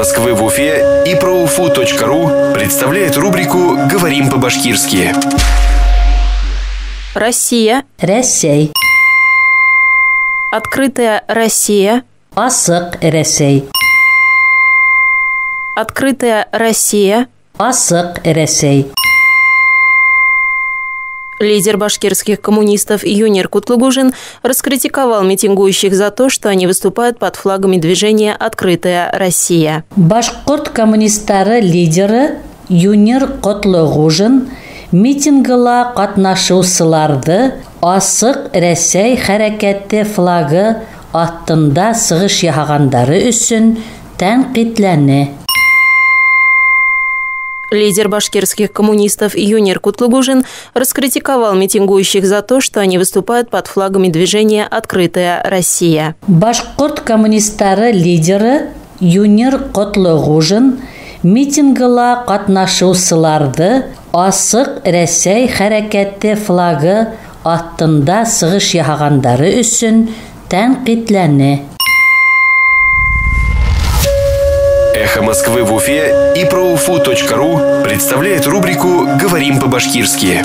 Москвы в Уфе и ProUFU.ru представляет рубрику «Говорим по-башкирски». Россия. Ресей. Открытая Россия. Асык Ресей. Открытая Россия. Асык Ресей. Лидер башкирских коммунистов Юнер Кутлугужин раскритиковал митингующих за то, что они выступают под флагами движения «Открытая Россия». Башкорт коммунисттары лидеры Юнер Кутлугужин митингыла катнашучыларды Асык Ресей хәрәкәте флагы астында сыгыш яһагандары өчен тәнкыйтьләне. Лидер башкирских коммунистов Юнер Кутлугужин раскритиковал митингующих за то, что они выступают под флагами движения «Открытая Россия». Башкорт коммунисттары лидеры Юнер Кутлугужин митингыла катнашучыларды Асык Ресей хәрәкәте флагы астында сыгыш яһагандары өчен тәнкыйтьләне. Эхо Москвы в Уфе и ProUFU.ru представляет рубрику «Говорим по-башкирски».